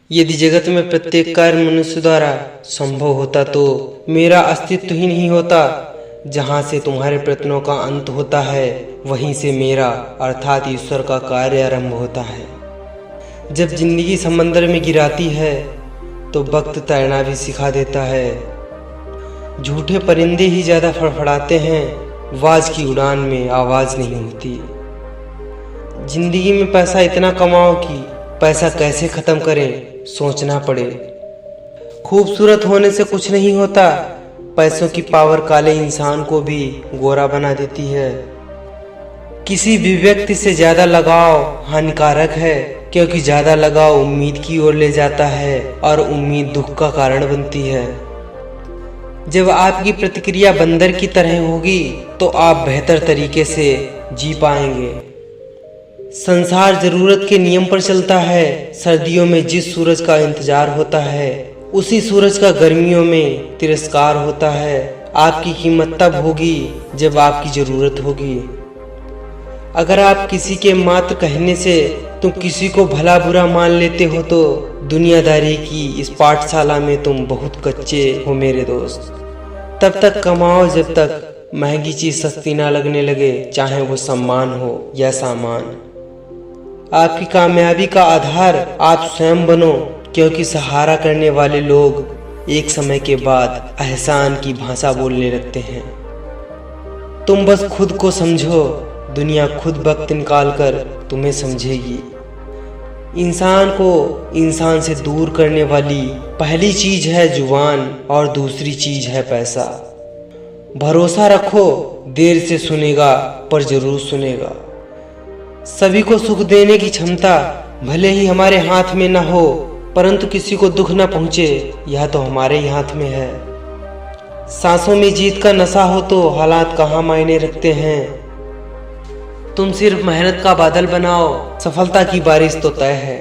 यदि जगत में प्रत्येक कार्य मनुष्य द्वारा संभव होता तो मेरा अस्तित्व ही नहीं होता। जहाँ से तुम्हारे प्रयत्नों का अंत होता है वहीं से मेरा अर्थात ईश्वर का कार्य आरंभ होता है। जब जिंदगी समंदर में गिराती है तो वक्त तैरना भी सिखा देता है। झूठे परिंदे ही ज़्यादा फड़फड़ाते हैं, वाज की उड़ान में आवाज़ नहीं होती। जिंदगी में पैसा इतना कमाओ कि पैसा कैसे ख़त्म करें सोचना पड़े। खूबसूरत होने से कुछ नहीं होता, पैसों की पावर काले इंसान को भी गोरा बना देती है। किसी भी व्यक्ति से ज़्यादा लगाव हानिकारक है, क्योंकि ज़्यादा लगाव उम्मीद की ओर ले जाता है और उम्मीद दुख का कारण बनती है। जब आपकी प्रतिक्रिया बंदर की तरह होगी तो आप बेहतर तरीके से जी पाएंगे। संसार जरूरत के नियम पर चलता है। सर्दियों में जिस सूरज का इंतजार होता है उसी सूरज का गर्मियों में तिरस्कार होता है। आपकी कीमत तब होगी जब आपकी जरूरत होगी। अगर आप किसी के मात्र कहने से तुम किसी को भला बुरा मान लेते हो तो दुनियादारी की इस पाठशाला में तुम बहुत कच्चे हो मेरे दोस्त। तब तक कमाओ जब तक महंगी चीज सस्ती ना लगने लगे, चाहे वो सम्मान हो या सामान। आपकी कामयाबी का आधार आप स्वयं बनो, क्योंकि सहारा करने वाले लोग एक समय के बाद एहसान की भाषा बोलने लगते हैं। तुम बस खुद को समझो, दुनिया खुद वक्त निकाल कर तुम्हें समझेगी। इंसान को इंसान से दूर करने वाली पहली चीज है जुबान और दूसरी चीज है पैसा। भरोसा रखो, देर से सुनेगा पर जरूर सुनेगा। सभी को सुख देने की क्षमता भले ही हमारे हाथ में ना हो, परंतु किसी को दुख ना पहुंचे यह तो हमारे ही हाथ में है। सांसों में जीत का नशा हो तो हालात कहाँ मायने रखते हैं। तुम सिर्फ मेहनत का बादल बनाओ, सफलता की बारिश तो तय है।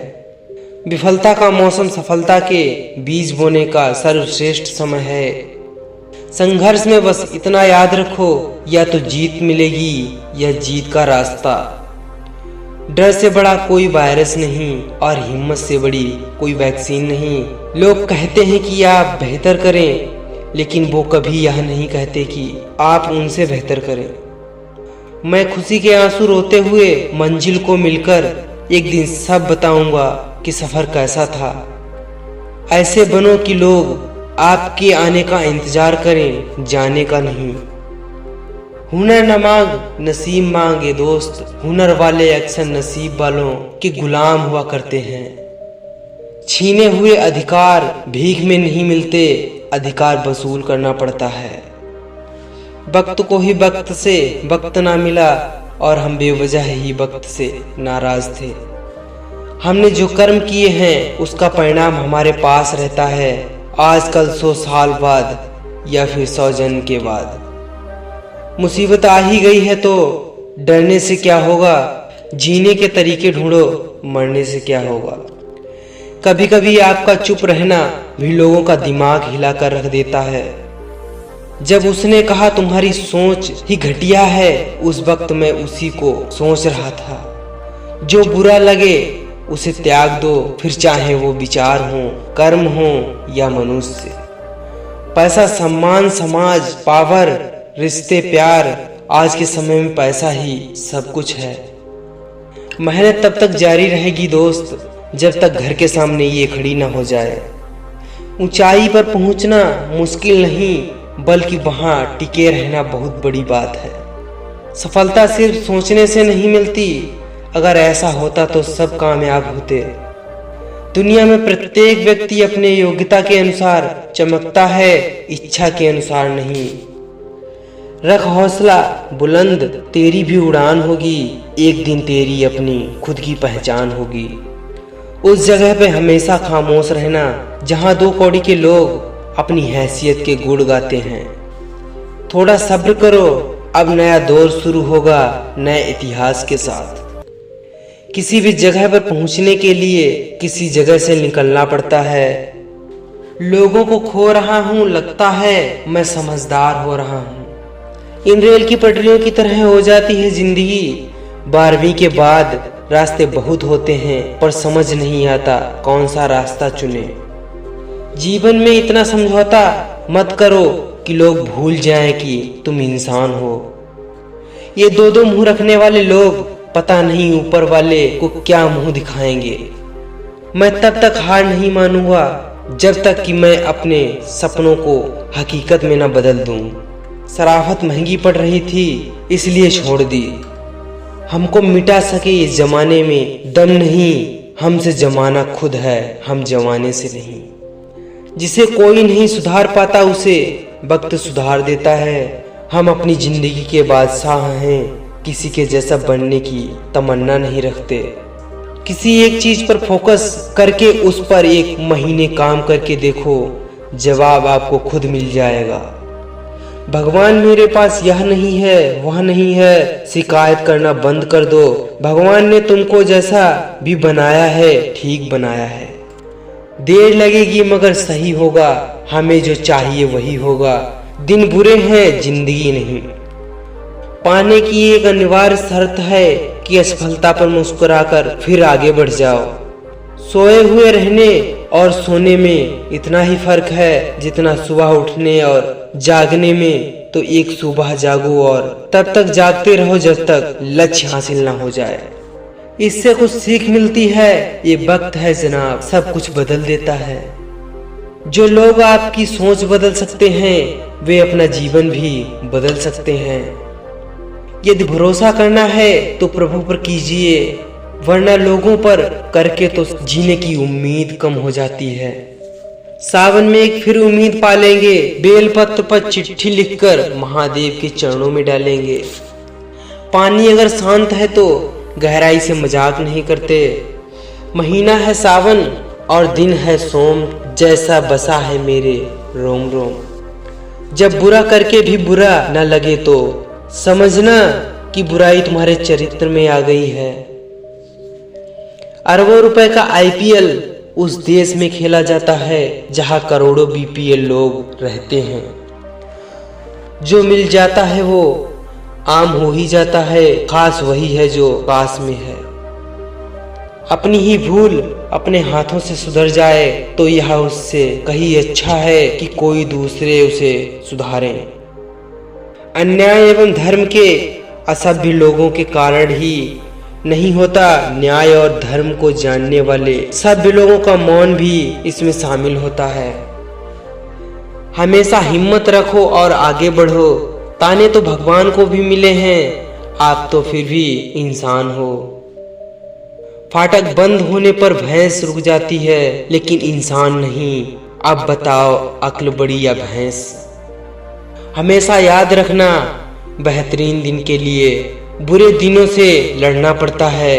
विफलता का मौसम सफलता के बीज बोने का सर्वश्रेष्ठ समय है। संघर्ष में बस इतना याद रखो, या तो जीत मिलेगी या जीत का रास्ता। डर से बड़ा कोई वायरस नहीं और हिम्मत से बड़ी कोई वैक्सीन नहीं। लोग कहते हैं कि आप बेहतर करें, लेकिन वो कभी यह नहीं कहते कि आप उनसे बेहतर करें। मैं खुशी के आंसू रोते हुए मंजिल को मिलकर एक दिन सब बताऊंगा कि सफर कैसा था। ऐसे बनो कि लोग आपके आने का इंतजार करें, जाने का नहीं। हुनर न मांग नसीब मांगे दोस्त, हुनर वाले अक्सर नसीब वालों के गुलाम हुआ करते हैं। छीने हुए अधिकार भीख में नहीं मिलते, अधिकार वसूल करना पड़ता है। वक्त को ही वक्त से वक्त ना मिला और हम बेवजह ही वक्त से नाराज थे। हमने जो कर्म किए हैं उसका परिणाम हमारे पास रहता है, आजकल 100 साल बाद या फिर 100 जन्म के बाद। मुसीबत आ ही गई है तो डरने से क्या होगा, जीने के तरीके ढूंढो, मरने से क्या होगा। कभी कभी आपका चुप रहना भी लोगों का दिमाग हिला कर रख देता है। जब उसने कहा तुम्हारी सोच ही घटिया है, उस वक्त मैं उसी को सोच रहा था। जो बुरा लगे उसे त्याग दो, फिर चाहे वो विचार हो, कर्म हो या मनुष्य। पैसा, सम्मान, समाज, पावर, रिश्ते, प्यार, आज के समय में पैसा ही सब कुछ है। मेहनत तब तक जारी रहेगी दोस्त जब तक घर के सामने ये खड़ी ना हो जाए। ऊंचाई पर पहुंचना मुश्किल नहीं, बल्कि वहां टिके रहना बहुत बड़ी बात है। सफलता सिर्फ सोचने से नहीं मिलती, अगर ऐसा होता तो सब कामयाब होते। दुनिया में प्रत्येक व्यक्ति अपने योग्यता के अनुसार चमकता है, इच्छा के अनुसार नहीं। रख हौसला बुलंद, तेरी भी उड़ान होगी, एक दिन तेरी अपनी खुद की पहचान होगी। उस जगह पे हमेशा खामोश रहना जहां 2 कौड़ी के लोग अपनी हैसियत के गुण गाते हैं। थोड़ा सब्र करो, अब नया दौर शुरू होगा नए इतिहास के साथ। किसी भी जगह पर पहुंचने के लिए किसी जगह से निकलना पड़ता है। लोगों को खो रहा हूं, लगता है मैं समझदार हो रहा हूं। इन रेल की पटरियों की तरह हो जाती है जिंदगी। 12वीं के बाद रास्ते बहुत होते हैं पर समझ नहीं आता कौन सा रास्ता चुने। जीवन में इतना समझौता मत करो कि लोग भूल जाएं कि तुम इंसान हो। ये दो मुंह रखने वाले लोग पता नहीं ऊपर वाले को क्या मुंह दिखाएंगे। मैं तब तक हार नहीं मानूंगा जब तक कि मैं अपने सपनों को हकीकत में न बदल दूं। शराफत महंगी पड़ रही थी इसलिए छोड़ दी। हमको मिटा सके इस जमाने में दम नहीं, हमसे जमाना खुद है, हम जमाने से नहीं। जिसे कोई नहीं सुधार पाता उसे वक्त सुधार देता है। हम अपनी जिंदगी के बादशाह हैं, किसी के जैसा बनने की तमन्ना नहीं रखते। किसी एक चीज पर फोकस करके उस पर 1 महीने काम करके देखो, जवाब आपको खुद मिल जाएगा। भगवान मेरे पास यह नहीं है वह नहीं है, शिकायत करना बंद कर दो। भगवान ने तुमको जैसा भी बनाया है ठीक बनाया है। देर लगेगी मगर सही होगा, हमें जो चाहिए वही होगा। दिन बुरे हैं जिंदगी नहीं। पाने की एक अनिवार्य शर्त है कि असफलता पर मुस्कुराकर फिर आगे बढ़ जाओ। सोए हुए रहने और सोने में इतना ही फर्क है जितना सुबह उठने और जागने में। तो एक सुबह जागो और तब तक जागते रहो जब तक लक्ष्य हासिल ना हो जाए। इससे कुछ सीख मिलती है, ये वक्त है जनाब सब कुछ बदल देता है। जो लोग आपकी सोच बदल सकते हैं वे अपना जीवन भी बदल सकते हैं। यदि भरोसा करना है तो प्रभु पर कीजिए, वरना लोगों पर करके तो जीने की उम्मीद कम हो जाती है। सावन में एक फिर उम्मीद पालेंगे, बेलपत्र पर चिट्ठी लिखकर महादेव के चरणों में डालेंगे। पानी अगर शांत है तो गहराई से मजाक नहीं करते। महीना है सावन और दिन है सोम, जैसा बसा है मेरे रोम रोम। जब बुरा करके भी बुरा न लगे तो समझना कि बुराई तुम्हारे चरित्र में आ गई है। अरबों रुपए का IPL उस देश में खेला जाता है जहां करोड़ों BPL लोग रहते हैं। जो मिल जाता है वो आम हो ही जाता है, खास वही है जो पास में है। अपनी ही भूल अपने हाथों से सुधर जाए तो यह उससे कहीं अच्छा है कि कोई दूसरे उसे सुधारे। अन्याय एवं धर्म के असभ्य लोगों के कारण ही नहीं होता, न्याय और धर्म को जानने वाले सभ्य लोगों का मौन भी इसमें शामिल होता है। हमेशा हिम्मत रखो और आगे बढ़ो। ताने तो भगवान को भी मिले हैं, आप तो फिर भी इंसान हो। फाटक बंद होने पर भैंस रुक जाती है लेकिन इंसान नहीं। अब बताओ अक्ल बड़ी या भैंस। हमेशा याद रखना बेहतरीन दिन के लिए बुरे दिनों से लड़ना पड़ता है।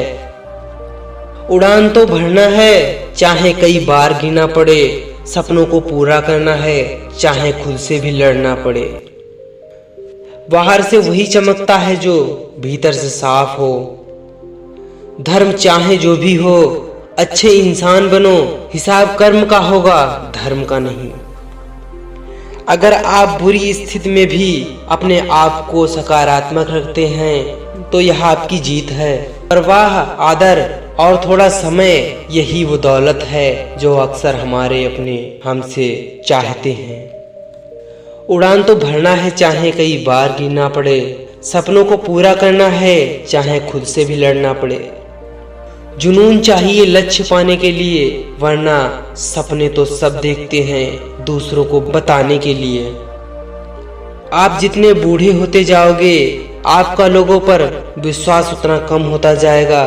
उड़ान तो भरना है चाहे कई बार गिरना पड़े, सपनों को पूरा करना है चाहे खुद से भी लड़ना पड़े। बाहर से वही चमकता है जो भीतर से साफ हो। धर्म चाहे जो भी हो, अच्छे इंसान बनो, हिसाब कर्म का होगा धर्म का नहीं। अगर आप बुरी स्थिति में भी अपने आप को सकारात्मक रखते हैं तो यह आपकी जीत है। परवाह, आदर और थोड़ा समय, यही वो दौलत है जो अक्सर हमारे अपने हमसे चाहते हैं। उड़ान तो भरना है चाहे कई बार गिरना पड़े, सपनों को पूरा करना है चाहे खुद से भी लड़ना पड़े। जुनून चाहिए लक्ष्य पाने के लिए, वरना सपने तो सब देखते हैं दूसरों को बताने के लिए। आप जितने बूढ़े होते जाओगे आपका लोगों पर विश्वास उतना कम होता जाएगा।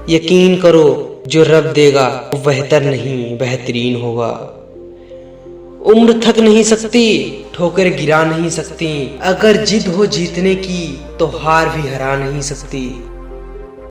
यकीन करो जो रब देगा वो बेहतर नहीं बेहतरीन होगा। उम्र थक नहीं सकती, ठोकर गिरा नहीं सकती। अगर जिद हो जीतने की तो हार भी हरा नहीं सकती।